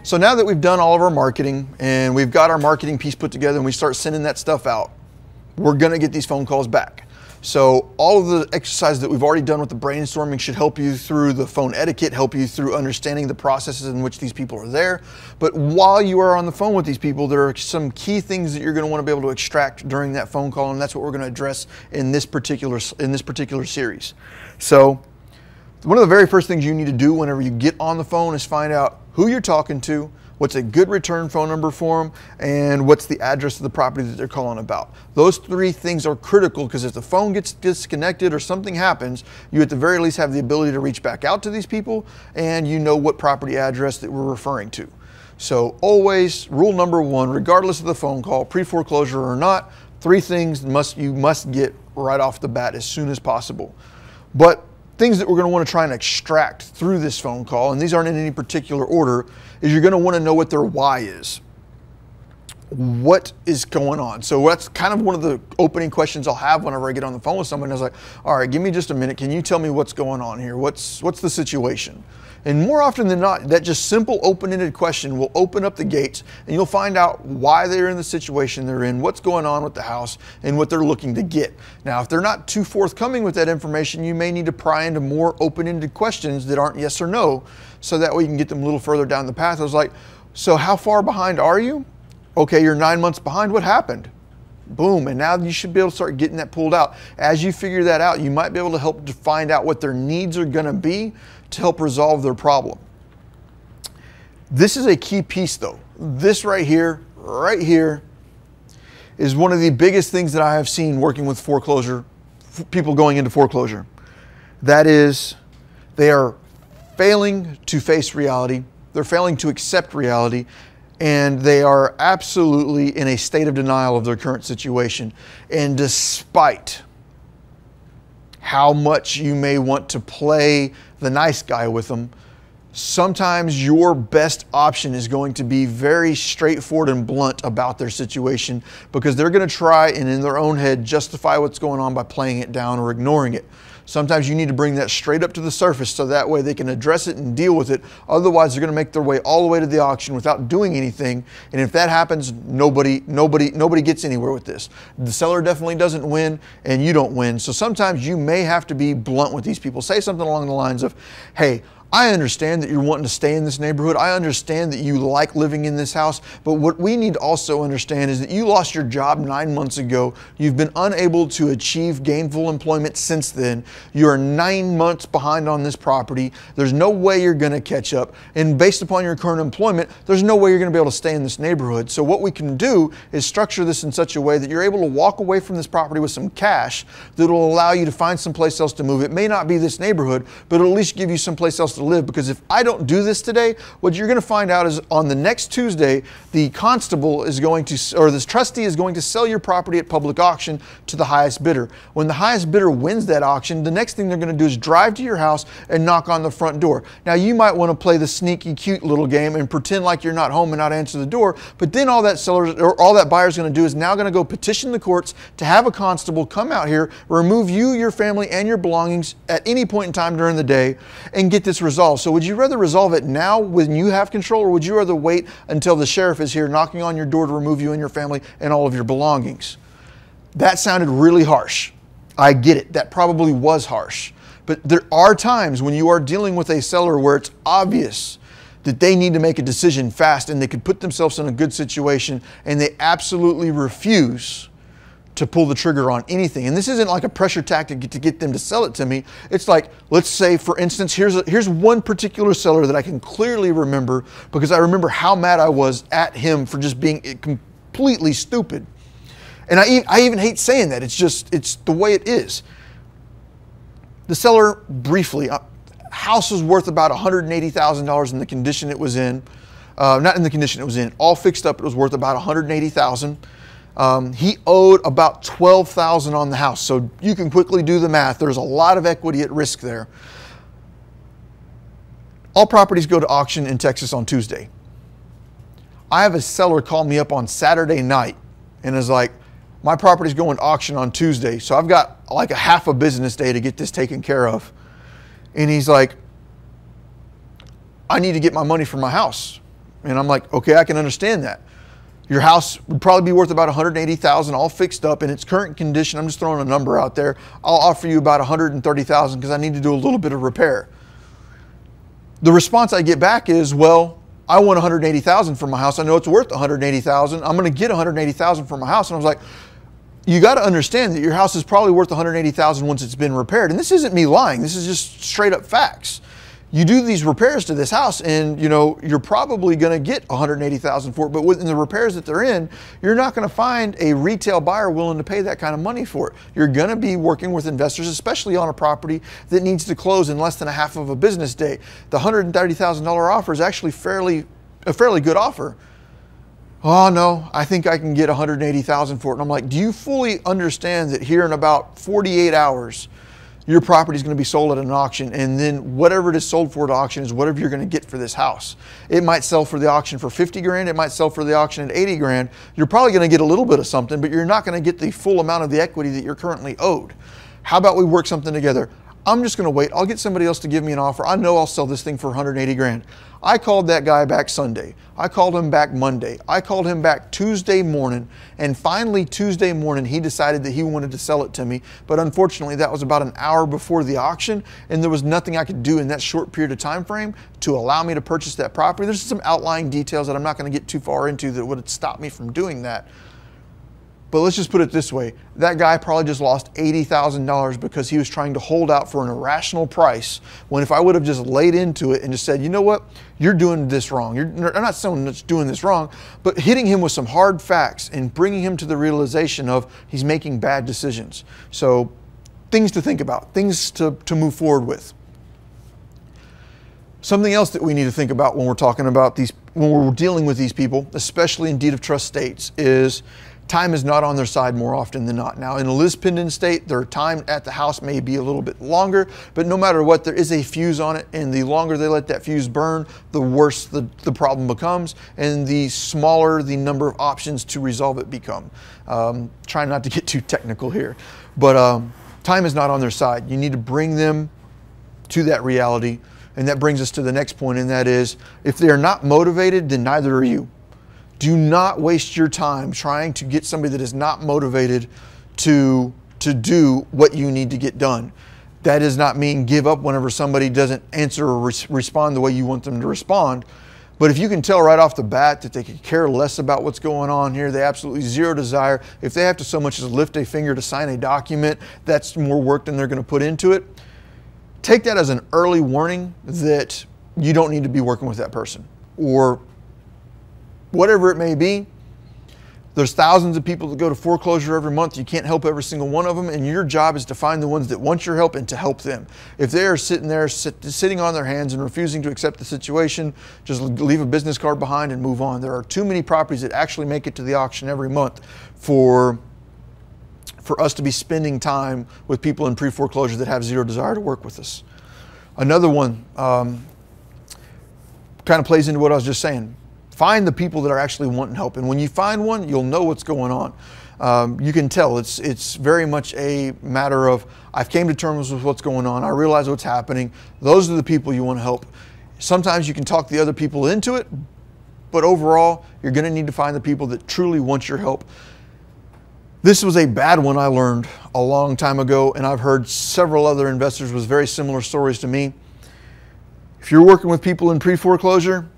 So now that we've done all of our marketing and we've got our marketing piece put together and we start sending that stuff out, we're gonna get these phone calls back. So all of the exercises that we've already done with the brainstorming should help you through the phone etiquette, help you through understanding the processes in which these people are there. But while you are on the phone with these people, there are some key things that you're going to want to be able to extract during that phone call, and that's what we're going to address in this particular series. So one of the very first things you need to do whenever you get on the phone is find out who you're talking to, what's a good return phone number for them, and what's the address of the property that they're calling about. Those three things are critical because if the phone gets disconnected or something happens, you at the very least have the ability to reach back out to these people and you know what property address that we're referring to. So always, rule number one, regardless of the phone call, pre-foreclosure or not, three things you must get right off the bat as soon as possible. But things that we're going to want to try and extract through this phone call, and these aren't in any particular order, is you're going to want to know what their why is. What is going on? So that's kind of one of the opening questions I'll have whenever I get on the phone with someone. I was like, all right, give me just a minute. Can you tell me what's going on here? What's the situation? And more often than not, that just simple open-ended question will open up the gates and you'll find out why they're in the situation they're in, what's going on with the house, and what they're looking to get. Now, if they're not too forthcoming with that information, you may need to pry into more open-ended questions that aren't yes or no, so that way you can get them a little further down the path. I was like, so how far behind are you? Okay, you're 9 months behind. What happened? Boom, and now you should be able to start getting that pulled out. As you figure that out, you might be able to help to find out what their needs are going to be to help resolve their problem. This is a key piece though. This right here is one of the biggest things that I have seen working with foreclosure, people going into foreclosure. That is, they are failing to face reality. They're failing to accept reality. And they are absolutely in a state of denial of their current situation. And despite how much you may want to play the nice guy with them, sometimes your best option is going to be very straightforward and blunt about their situation, because they're going to try and in their own head justify what's going on by playing it down or ignoring it. Sometimes you need to bring that straight up to the surface so that way they can address it and deal with it. Otherwise, they're going to make their way all the way to the auction without doing anything. And if that happens, nobody gets anywhere with this. The seller definitely doesn't win and you don't win. So sometimes you may have to be blunt with these people. Say something along the lines of, hey, I understand that you're wanting to stay in this neighborhood. I understand that you like living in this house. But what we need to also understand is that you lost your job 9 months ago. You've been unable to achieve gainful employment since then. You're 9 months behind on this property. There's no way you're going to catch up. And based upon your current employment, there's no way you're going to be able to stay in this neighborhood. So what we can do is structure this in such a way that you're able to walk away from this property with some cash that will allow you to find someplace else to move. It may not be this neighborhood, but it'll at least give you someplace else to live. Because if I don't do this today, what you're going to find out is on the next Tuesday, the constable is going to, or this trustee is going to sell your property at public auction to the highest bidder. When the highest bidder wins that auction, the next thing they're going to do is drive to your house and knock on the front door. Now you might want to play the sneaky cute little game and pretend like you're not home and not answer the door, but then all that buyer is going to do is now going to go petition the courts to have a constable come out here, remove you, your family, and your belongings at any point in time during the day and get this resolved. So would you rather resolve it now when you have control, or would you rather wait until the sheriff is here knocking on your door to remove you and your family and all of your belongings? That sounded really harsh. I get it. That probably was harsh. But there are times when you are dealing with a seller where it's obvious that they need to make a decision fast and they could put themselves in a good situation and they absolutely refuse to pull the trigger on anything. And this isn't like a pressure tactic to get them to sell it to me. It's like, let's say for instance, here's one particular seller that I can clearly remember because I remember how mad I was at him for just being completely stupid. And I even hate saying that. It's the way it is. The seller, briefly, house was worth about $180,000 in the condition it was in. Not in the condition it was in. All fixed up, it was worth about $180,000. He owed about $12,000 on the house. So you can quickly do the math. There's a lot of equity at risk there. All properties go to auction in Texas on Tuesday. I have a seller call me up on Saturday night and is like, my property's going to auction on Tuesday. So I've got like a half a business day to get this taken care of. And he's like, I need to get my money for my house. And I'm like, okay, I can understand that. Your house would probably be worth about $180,000, all fixed up in its current condition. I'm just throwing a number out there. I'll offer you about $130,000 because I need to do a little bit of repair. The response I get back is, well, I want $180,000 for my house. I know it's worth $180,000. I'm going to get $180,000 for my house. And I was like, you got to understand that your house is probably worth $180,000 once it's been repaired. And this isn't me lying. This is just straight up facts. You do these repairs to this house and, you're probably going to get $180,000 for it. But within the repairs that they're in, you're not going to find a retail buyer willing to pay that kind of money for it. You're going to be working with investors, especially on a property that needs to close in less than a half of a business day. The $130,000 offer is actually a fairly good offer. Oh no, I think I can get $180,000 for it. And I'm like, do you fully understand that here in about 48 hours, your property is going to be sold at an auction, and then whatever it is sold for at auction is whatever you're going to get for this house. It might sell for the auction for 50 grand. It might sell for the auction at 80 grand. You're probably going to get a little bit of something, but you're not going to get the full amount of the equity that you're currently owed. How about we work something together? I'm just going to wait. I'll get somebody else to give me an offer. I know I'll sell this thing for 180 grand. I called that guy back Sunday. I called him back Monday. I called him back Tuesday morning. And finally Tuesday morning, he decided that he wanted to sell it to me. But unfortunately, that was about an hour before the auction. And there was nothing I could do in that short period of time frame to allow me to purchase that property. There's some outlying details that I'm not going to get too far into that would stop me from doing that. But let's just put it this way. That guy probably just lost $80,000 because he was trying to hold out for an irrational price, when if I would have just laid into it and just said, you know what, you're doing this wrong. I'm not saying that's doing this wrong, but hitting him with some hard facts and bringing him to the realization of he's making bad decisions. So things to think about, things to move forward with. Something else that we need to think about when we're talking about these, when we're dealing with these people, especially in deed of trust states, is time is not on their side more often than not. Now, in a lis pendens state, their time at the house may be a little bit longer, but no matter what, there is a fuse on it, and the longer they let that fuse burn, the worse the problem becomes, and the smaller the number of options to resolve it become. Trying not to get too technical here, but time is not on their side. You need to bring them to that reality, and that brings us to the next point, and that is, if they are not motivated, then neither are you. Do not waste your time trying to get somebody that is not motivated to do what you need to get done. That does not mean give up whenever somebody doesn't answer or respond the way you want them to respond. But if you can tell right off the bat that they could care less about what's going on here, they absolutely zero desire. If they have to so much as lift a finger to sign a document, that's more work than they're going to put into it. Take that as an early warning that you don't need to be working with that person, or whatever it may be. There's thousands of people that go to foreclosure every month. You can't help every single one of them, and your job is to find the ones that want your help and to help them. If they are sitting there, sitting on their hands and refusing to accept the situation, just leave a business card behind and move on. There are too many properties that actually make it to the auction every month for us to be spending time with people in pre-foreclosure that have zero desire to work with us. Another one kind of plays into what I was just saying. Find the people that are actually wanting help. And when you find one, you'll know what's going on. You can tell it's very much a matter of, I've came to terms with what's going on. I realize what's happening. Those are the people you want to help. Sometimes you can talk the other people into it, but overall, you're going to need to find the people that truly want your help. This was a bad one I learned a long time ago, and I've heard several other investors with very similar stories to me. If you're working with people in pre-foreclosure,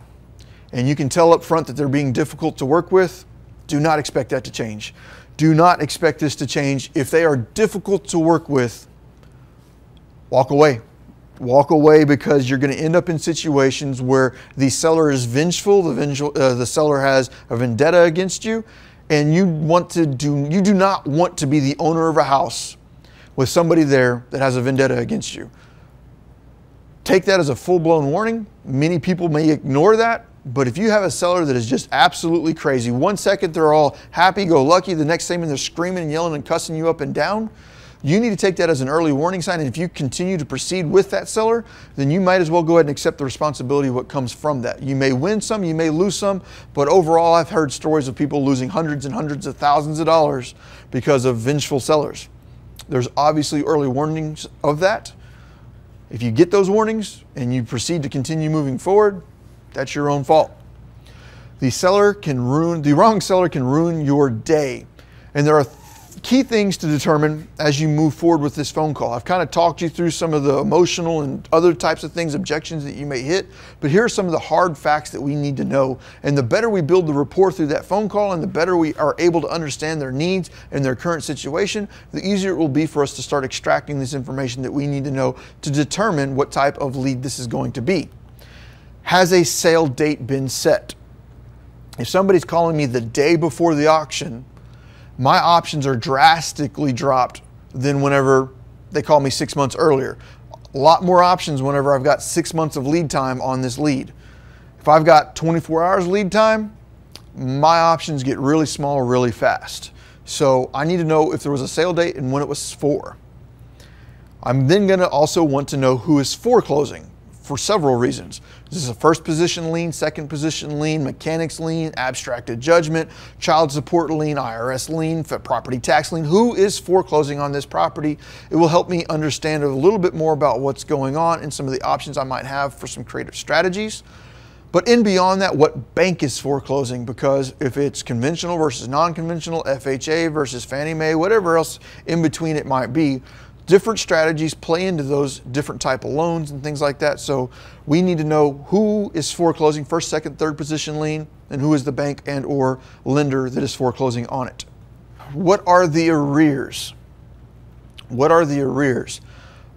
and you can tell up front that they're being difficult to work with, do not expect that to change. Do not expect this to change. If they are difficult to work with, walk away. Walk away, because you're going to end up in situations where the seller is vengeful, the seller has a vendetta against you, and you do not want to be the owner of a house with somebody there that has a vendetta against you. Take that as a full-blown warning. Many people may ignore that. But if you have a seller that is just absolutely crazy, one second they're all happy-go-lucky, the next second they're screaming and yelling and cussing you up and down, you need to take that as an early warning sign. And if you continue to proceed with that seller, then you might as well go ahead and accept the responsibility of what comes from that. You may win some, you may lose some, but overall I've heard stories of people losing hundreds and hundreds of thousands of dollars because of vengeful sellers. There's obviously early warnings of that. If you get those warnings and you proceed to continue moving forward, that's your own fault. The wrong seller can ruin your day. And there are key things to determine as you move forward with this phone call. I've kind of talked you through some of the emotional and other types of things, objections that you may hit, but here are some of the hard facts that we need to know. And the better we build the rapport through that phone call and the better we are able to understand their needs and their current situation, the easier it will be for us to start extracting this information that we need to know to determine what type of lead this is going to be. Has a sale date been set? If somebody's calling me the day before the auction, my options are drastically dropped than whenever they call me 6 months earlier. A lot more options whenever I've got 6 months of lead time on this lead. If I've got 24 hours lead time, my options get really small really fast. So I need to know if there was a sale date and when it was for. I'm then going to also want to know who is foreclosing for several reasons. This is a first position lien, second position lien, mechanics lien, abstracted judgment, child support lien, IRS lien, property tax lien. Who is foreclosing on this property? It will help me understand a little bit more about what's going on and some of the options I might have for some creative strategies. But in beyond that, what bank is foreclosing? Because if it's conventional versus non-conventional, FHA versus Fannie Mae, whatever else in between it might be, different strategies play into those different type of loans and things like that. So we need to know who is foreclosing, first, second, third position lien, and who is the bank and or lender that is foreclosing on it. What are the arrears? What are the arrears?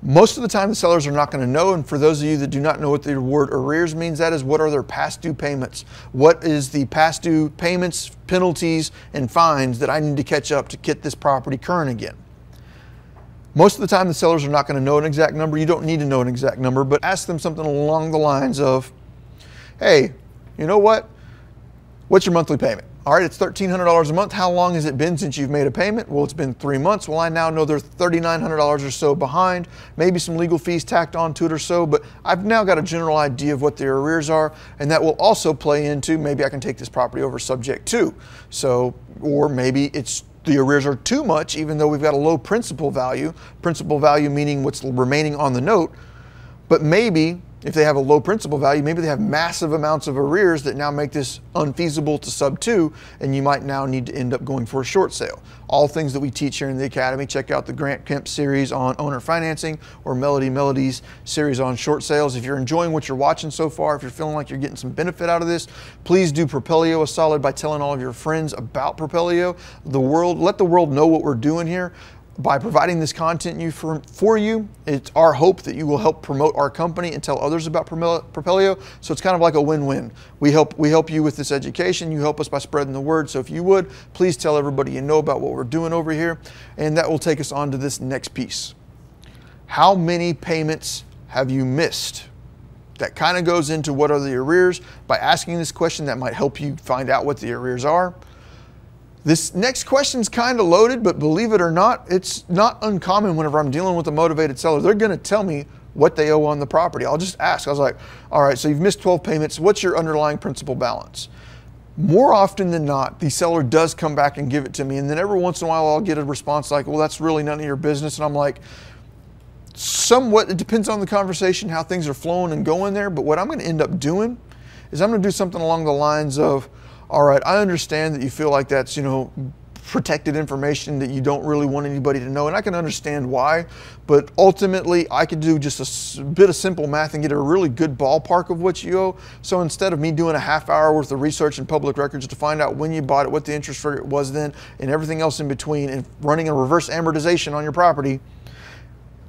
Most of the time the sellers are not going to know, and for those of you that do not know what the word arrears means, that is what are their past due payments. What is the past due payments, penalties, and fines that I need to catch up to get this property current again? Most of the time the sellers are not going to know an exact number. You don't need to know an exact number, but ask them something along the lines of, hey, you know what? What's your monthly payment? All right, it's $1,300 a month. How long has it been since you've made a payment? Well, it's been 3 months. Well, I now know they're $3,900 or so behind, maybe some legal fees tacked onto it or so, but I've now got a general idea of what their arrears are, and that will also play into maybe I can take this property over subject to. So, or maybe the arrears are too much, even though we've got a low principal value meaning what's remaining on the note. But maybe if they have a low principal value, maybe they have massive amounts of arrears that now make this unfeasible to sub to, and you might now need to end up going for a short sale. All things that we teach here in the Academy. Check out the Grant Kemp series on owner financing or Melody's series on short sales. If you're enjoying what you're watching so far, if you're feeling like you're getting some benefit out of this, please do Propelio a solid by telling all of your friends about Propelio. Let the world know what we're doing here. By providing this content for you, it's our hope that you will help promote our company and tell others about Propelio. So it's kind of like a win-win. We help you with this education. You help us by spreading the word. So if you would, please tell everybody you know about what we're doing over here. And that will take us on to this next piece. How many payments have you missed? That kind of goes into what are the arrears. By asking this question, that might help you find out what the arrears are. This next question is kind of loaded, but believe it or not, it's not uncommon whenever I'm dealing with a motivated seller. They're going to tell me what they owe on the property. I'll just ask. I was like, all right, so you've missed 12 payments. What's your underlying principal balance? More often than not, the seller does come back and give it to me. And then every once in a while, I'll get a response like, well, that's really none of your business. And I'm like, somewhat, it depends on the conversation, how things are flowing and going there. But what I'm going to end up doing is I'm going to do something along the lines of, all right, I understand that you feel like that's, protected information that you don't really want anybody to know, and I can understand why, but ultimately I could do just a bit of simple math and get a really good ballpark of what you owe. So instead of me doing a half hour worth of research in public records to find out when you bought it, what the interest rate was then, and everything else in between, and running a reverse amortization on your property,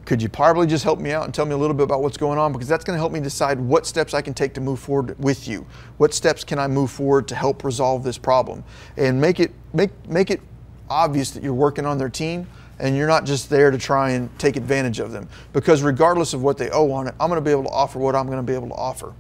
could you probably just help me out and tell me a little bit about what's going on? Because that's going to help me decide what steps I can take to move forward with you. What steps can I move forward to help resolve this problem? And make it obvious that you're working on their team and you're not just there to try and take advantage of them. Because regardless of what they owe on it, I'm going to be able to offer what I'm going to be able to offer.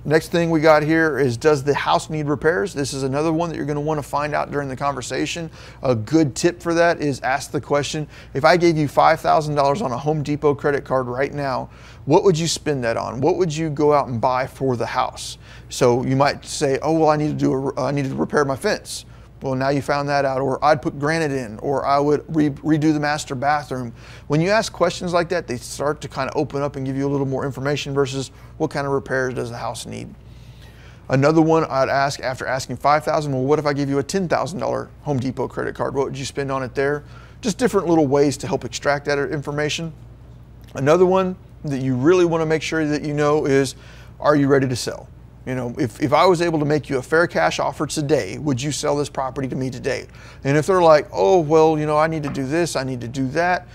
Next thing we got here is, does the house need repairs? This is another one that you're going to want to find out during the conversation. A good tip for that is ask the question, if I gave you $5,000 on a Home Depot credit card right now, what would you spend that on? What would you go out and buy for the house? So you might say, oh, well, I need to repair my fence. Well, now you found that out. Or I'd put granite in, or I would redo the master bathroom. When you ask questions like that, they start to kind of open up and give you a little more information versus what kind of repairs does the house need. Another one I'd ask after asking $5,000, well, what if I give you a $10,000 Home Depot credit card? What would you spend on it there? Just different little ways to help extract that information. Another one that you really want to make sure that you know is, are you ready to sell? You know, if I was able to make you a fair cash offer today, would you sell this property to me today? And if they're like, oh, well, you know, I need to do this, I need to do that,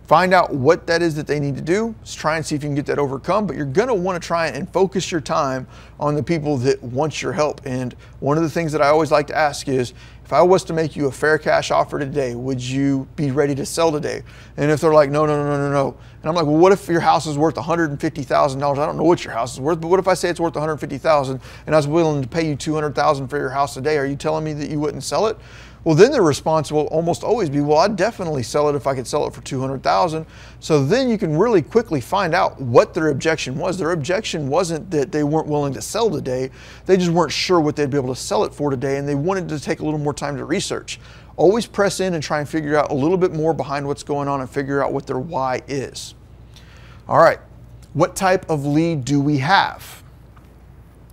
find out what that is that they need to do. Let's try and see if you can get that overcome, but you're gonna wanna try and focus your time on the people that want your help. And one of the things that I always like to ask is, if I was to make you a fair cash offer today, would you be ready to sell today? And if they're like, no. And I'm like, well, what if your house is worth $150,000? I don't know what your house is worth, but what if I say it's worth $150,000 and I was willing to pay you $200,000 for your house today? Are you telling me that you wouldn't sell it? Well, then the response will almost always be, well, I'd definitely sell it if I could sell it for $200,000. So then you can really quickly find out what their objection was. Their objection wasn't that they weren't willing to sell today. They just weren't sure what they'd be able to sell it for today, and they wanted to take a little more time to research. Always press in and try and figure out a little bit more behind what's going on and figure out what their why is. All right, what type of lead do we have?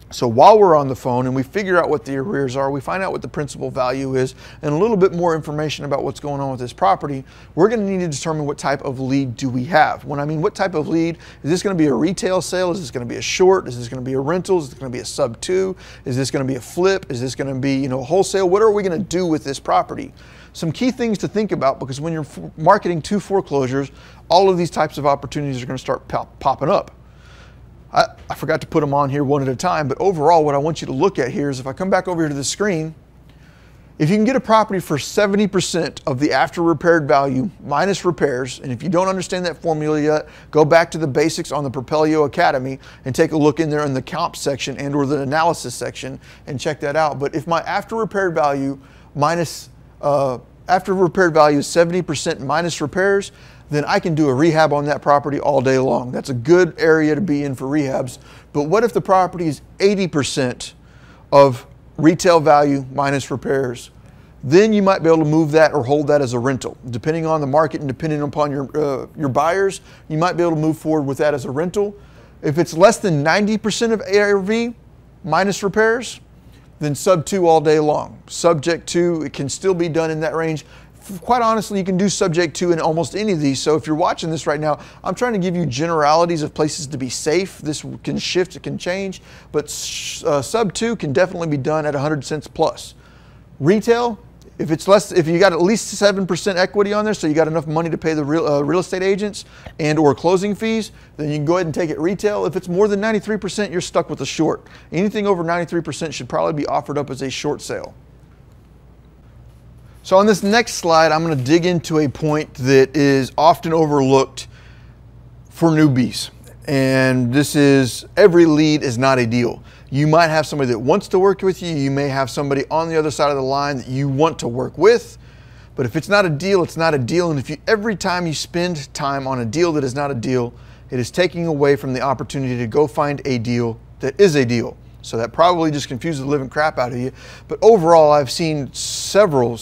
So while we're on the phone and we figure out what the arrears are, we find out what the principal value is, and a little bit more information about what's going on with this property, we're going to need to determine what type of lead do we have. When I mean what type of lead, is this going to be a retail sale? Is this going to be a short? Is this going to be a rental? Is this going to be a sub 2? Is this going to be a flip? Is this going to be, you know, wholesale? What are we going to do with this property? Some key things to think about, because when you're marketing to foreclosures, all of these types of opportunities are going to start popping up. I forgot to put them on here one at a time, but overall what I want you to look at here is, if I come back over here to the screen, if you can get a property for 70% of the after repaired value minus repairs, and if you don't understand that formula yet, go back to the basics on the Propelio Academy and take a look in there in the comp section and or the analysis section and check that out. But if my after repaired value is 70% minus repairs, then I can do a rehab on that property all day long. That's a good area to be in for rehabs. But what if the property is 80% of retail value minus repairs? Then you might be able to move that or hold that as a rental. Depending on the market and depending upon your buyers, you might be able to move forward with that as a rental. If it's less than 90% of ARV minus repairs, then sub 2 all day long. Subject to, it can still be done in that range. Quite honestly, you can do subject to in almost any of these. So if you're watching this right now, I'm trying to give you generalities of places to be safe. This can shift, it can change, but sub 2 can definitely be done at 100 cents plus. Retail, if it's less, if you got at least 7% equity on there, so you got enough money to pay the real estate agents and or closing fees, then you can go ahead and take it retail. If it's more than 93%, you're stuck with a short. Anything over 93% should probably be offered up as a short sale. So on this next slide, I'm going to dig into a point that is often overlooked for newbies. And this is, every lead is not a deal. You might have somebody that wants to work with you. You may have somebody on the other side of the line that you want to work with. But if it's not a deal, it's not a deal. And if you, every time you spend time on a deal that is not a deal, it is taking away from the opportunity to go find a deal that is a deal. So that probably just confuses the living crap out of you. But overall, I've seen several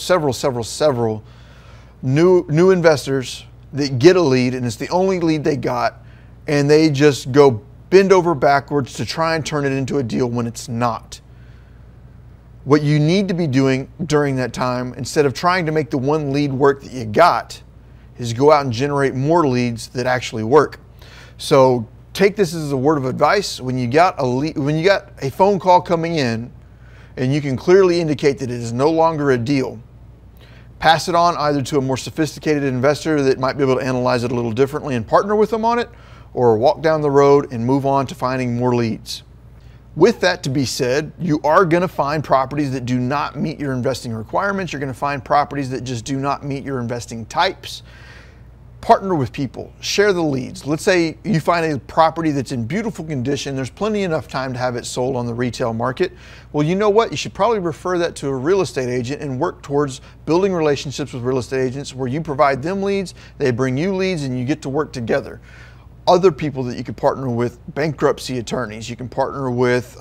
new investors that get a lead, and it's the only lead they got, and they just go bend over backwards to try and turn it into a deal when it's not. What you need to be doing during that time, instead of trying to make the one lead work that you got, is go out and generate more leads that actually work. So take this as a word of advice. When you got a phone call coming in and you can clearly indicate that it is no longer a deal, pass it on either to a more sophisticated investor that might be able to analyze it a little differently and partner with them on it, or walk down the road and move on to finding more leads. With that to be said, you are going to find properties that do not meet your investing requirements. You're going to find properties that just do not meet your investing types. Partner with people, share the leads. Let's say you find a property that's in beautiful condition, there's plenty enough time to have it sold on the retail market. Well, you know what? You should probably refer that to a real estate agent and work towards building relationships with real estate agents where you provide them leads, they bring you leads, and you get to work together. Other people that you could partner with, bankruptcy attorneys, you can partner with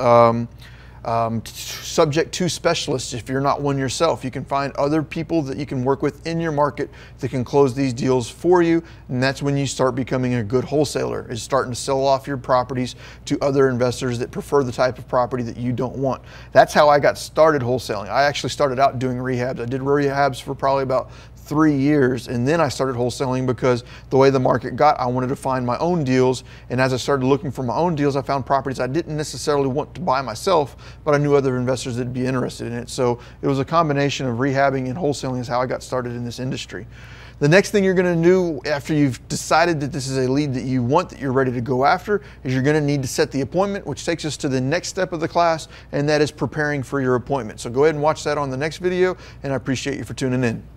subject to specialists if you're not one yourself. You can find other people that you can work with in your market that can close these deals for you, and that's when you start becoming a good wholesaler, is starting to sell off your properties to other investors that prefer the type of property that you don't want. That's how I got started wholesaling. I actually started out doing rehabs. I did rehabs for probably about 3 years, and then I started wholesaling because the way the market got, I wanted to find my own deals, and as I started looking for my own deals, I found properties I didn't necessarily want to buy myself, but I knew other investors that'd be interested in it. So it was a combination of rehabbing and wholesaling is how I got started in this industry. The next thing you're going to do after you've decided that this is a lead that you want, that you're ready to go after, is you're going to need to set the appointment, which takes us to the next step of the class, and that is preparing for your appointment. So go ahead and watch that on the next video, and I appreciate you for tuning in.